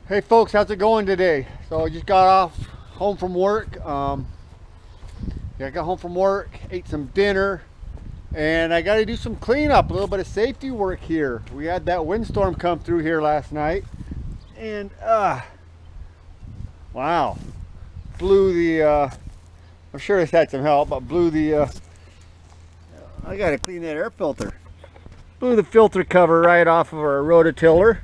Hey folks, how's it going today? So I just got home from work. I got home from work, ate some dinner, and I got to do some cleanup, a little bit of safety work here. We had that windstorm come through here last night, and wow, blew the. I'm sure it's had some help, but blew the. I got to clean that air filter. Blew the filter cover right off of our rototiller.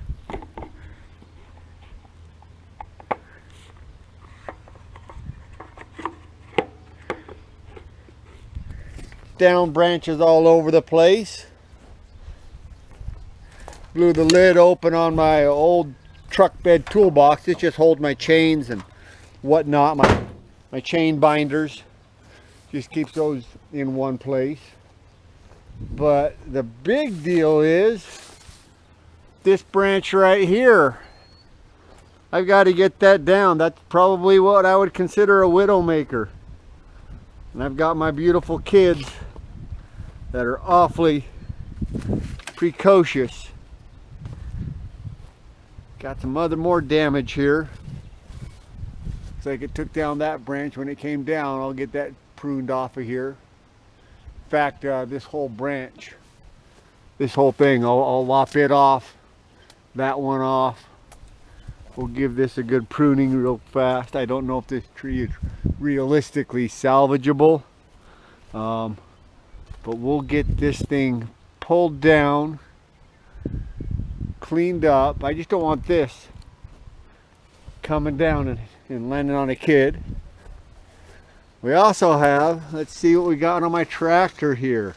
Down branches all over the place. Blew the lid open on my old truck bed toolbox. This just holds my chains and whatnot, my chain binders. Just keeps those in one place. But the big deal is this branch right here. I've got to get that down. That's probably what I would consider a widowmaker. And I've got my beautiful kids that are awfully precocious. Got some more damage here. Looks like it took down that branch when it came down. I'll get that pruned off of here. In fact, this whole branch, this whole thing, I'll lop it off, that one off. We'll give this a good pruning real fast. I don't know if this tree is realistically salvageable. But we'll get this thing pulled down, cleaned up. I just don't want this coming down and landing on a kid. We also have, let's see what we got on my tractor here.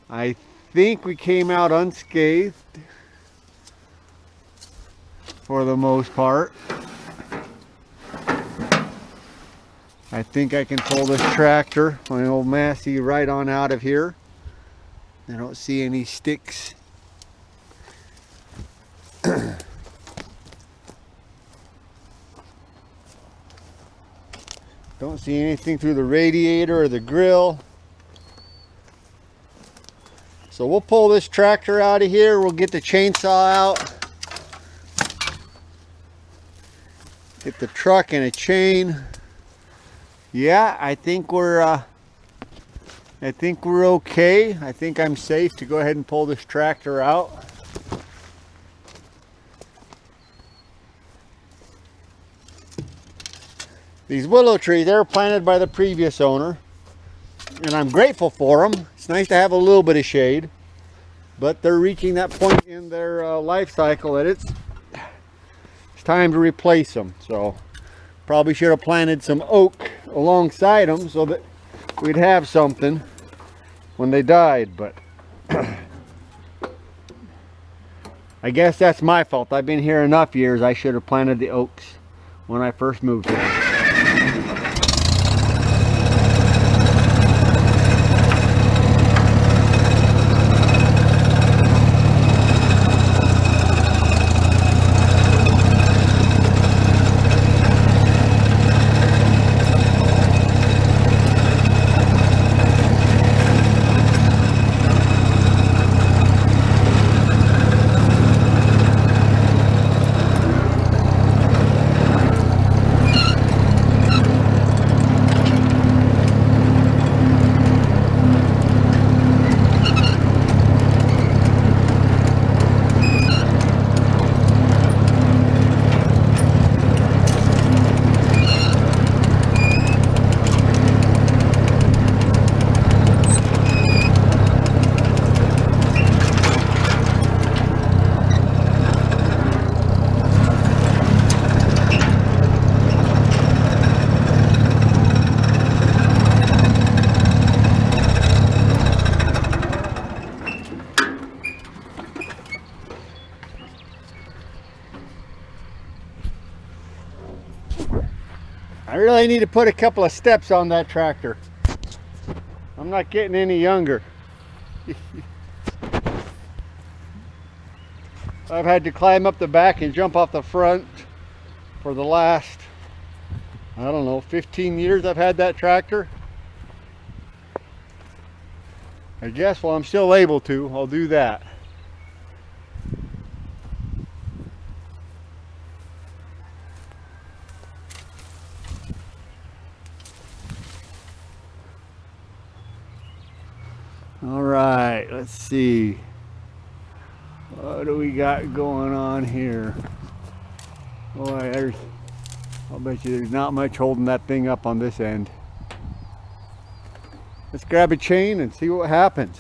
I think we came out unscathed for the most part. I think I can pull this tractor, my old Massey, right on out of here. I don't see any sticks. Don't see anything through the radiator or the grill. So we'll pull this tractor out of here. We'll get the chainsaw out. Get the truck and a chain. Yeah, I think we're okay. I think I'm safe to go ahead and pull this tractor out. These willow trees, they were planted by the previous owner, and I'm grateful for them. It's nice to have a little bit of shade, but they're reaching that point in their life cycle that it's time to replace them. So probably should have planted some oak alongside them so that we'd have something when they died, but I guess that's my fault. I've been here enough years. I should have planted the oaks when I first moved here. I really need to put a couple of steps on that tractor. I'm not getting any younger. I've had to climb up the back and jump off the front for the last, I don't know, 15 years I've had that tractor. I guess while I'm still able to, I'll do that. All right, let's see. What do we got going on here? Boy, I'll bet you there's not much holding that thing up on this end. Let's grab a chain and see what happens.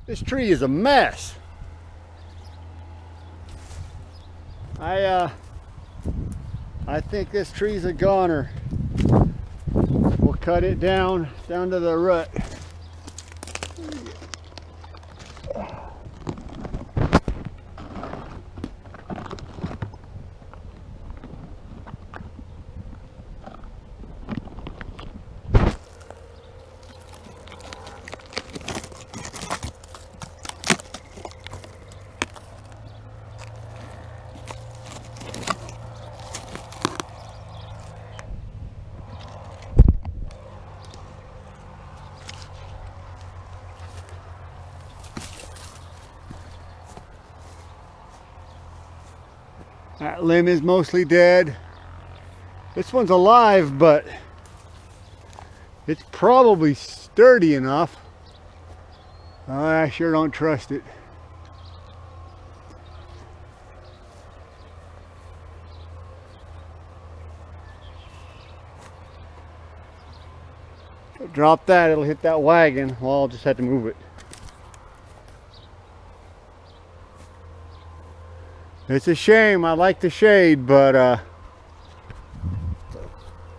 This tree is a mess. I think this tree's a goner. We'll cut it down to the root. That limb is mostly dead. This one's alive, but it's probably sturdy enough. I sure don't trust it. Drop that, it'll hit that wagon. Well, I'll just have to move it. It's a shame. I like the shade, but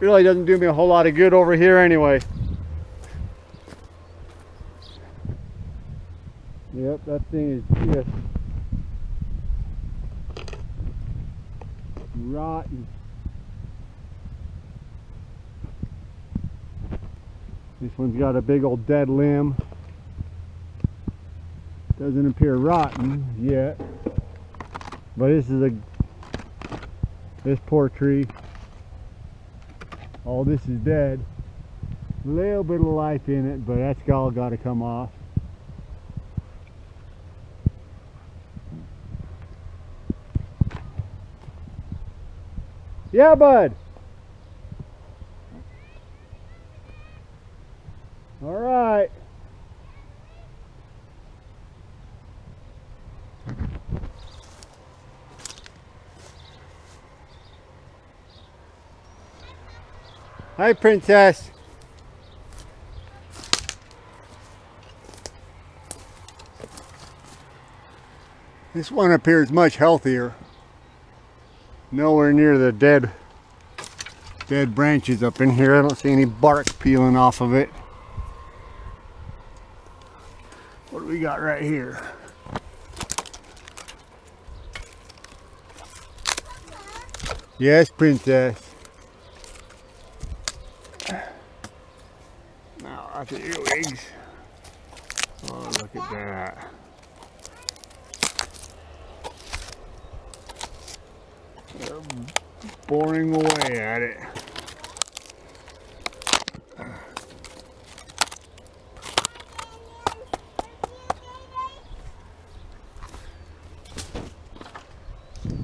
really doesn't do me a whole lot of good over here anyway. Yep, that thing is just rotten. This one's got a big old dead limb. Doesn't appear rotten yet. But this poor tree. All this is dead. A little bit of life in it, but that's all got to come off. Yeah, bud. All right. Hi, Princess. This one appears much healthier. Nowhere near the dead branches up in here. I don't see any bark peeling off of it. What do we got right here? Yes, Princess. Now, that's the earwigs. Oh, look at that. They're boring away at it.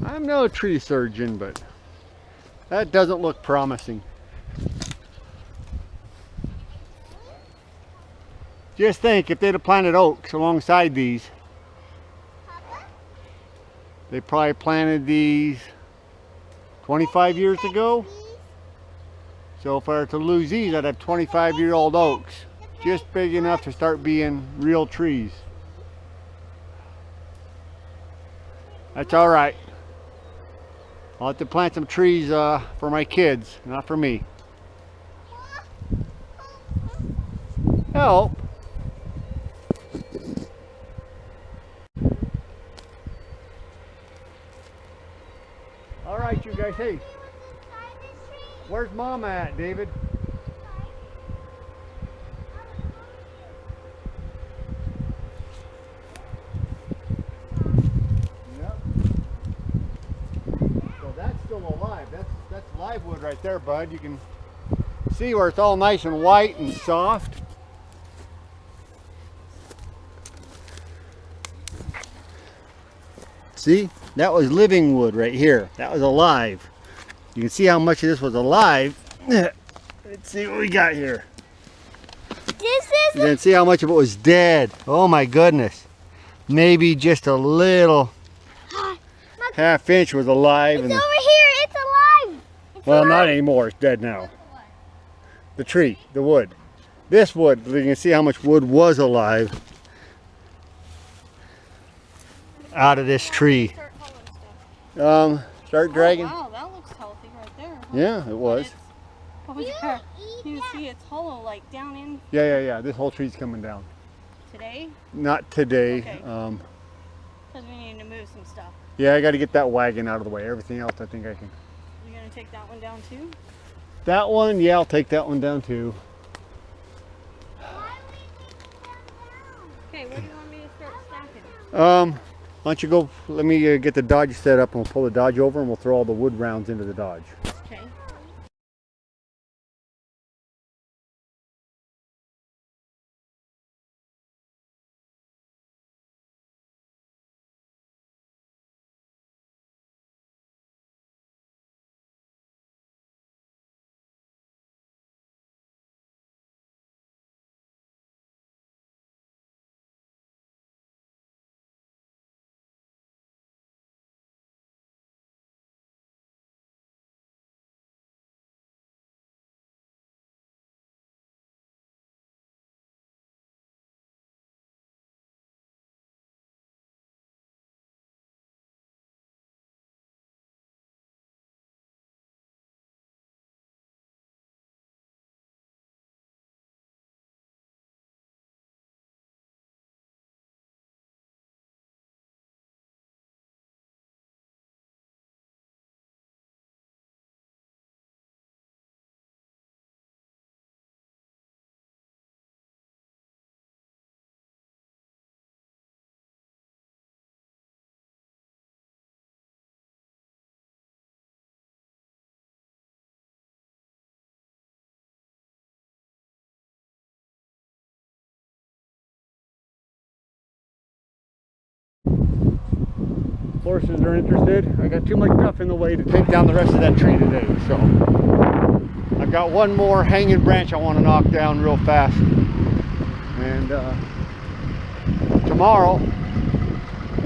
I'm no tree surgeon, but that doesn't look promising. Just think, if they'd have planted oaks alongside these, they probably planted these 25 years ago. So if I were to lose these, I'd have 25-year-old oaks, just big enough to start being real trees. That's all right. I'll have to plant some trees for my kids, not for me. Help. All right, you guys. Hey, where's Mom at, David? Yep. So that's still alive. That's live wood right there, bud. You can see where it's all nice and white and soft. See, that was living wood right here. That was alive. You can see how much of this was alive. Let's see what we got here. You can see how much of it was dead. Oh my goodness. Maybe just a little half inch was alive. It's over here. It's alive. Well, not anymore. It's dead now. The tree, the wood. This wood, you can see how much wood was alive out of this tree. Start dragging. Oh, wow, that looks healthy right there. Huh? Yeah, it was. Over there. You can see it's hollow, like down in. Yeah. This whole tree's coming down. Today? Not today. Okay. Because we need to move some stuff. Yeah, I got to get that wagon out of the way. Everything else, I think I can. You're going to take that one down too? That one, yeah, I'll take that one down too. Okay, where do you want me to start stacking? Why don't you go, let me get the Dodge set up and we'll pull the Dodge over and we'll throw all the wood rounds into the Dodge. horses are interested. I got too much stuff in the way to take down the rest of that tree today, so I've got one more hanging branch I want to knock down real fast, and tomorrow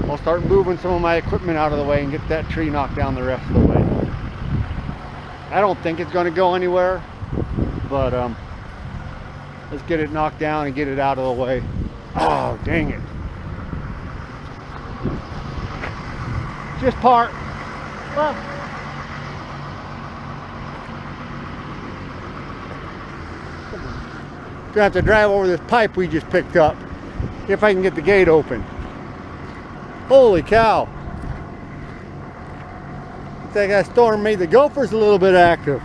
I'll start moving some of my equipment out of the way and get that tree knocked down the rest of the way. I don't think it's going to go anywhere, but let's get it knocked down and get it out of the way. Oh, dang it. Just park. Well, gonna have to drive over this pipe we just picked up if I can get the gate open. Holy cow. Looks like that storm made the gophers a little bit active.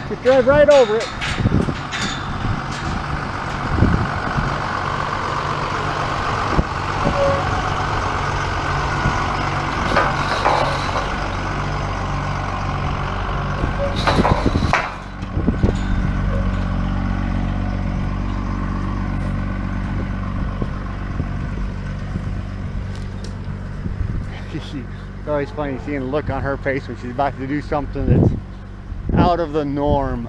Just drive right over it. It's always funny seeing the look on her face when she's about to do something that's out of the norm.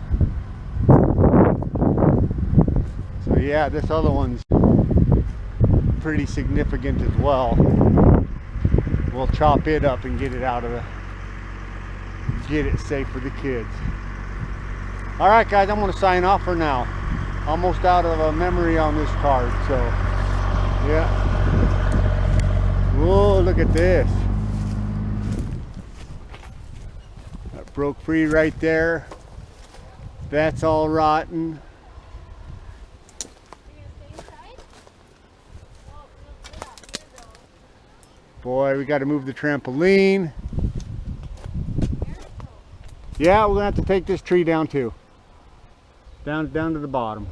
So yeah, this other one's pretty significant as well. We'll chop it up and get it out of the, get it safe for the kids. All right, guys, I'm gonna sign off for now. Almost out of a memory on this card, so yeah. Whoa, look at this. That broke free right there. That's all rotten. Boy, we got to move the trampoline. Yeah, we're gonna have to take this tree down too. Down to the bottom.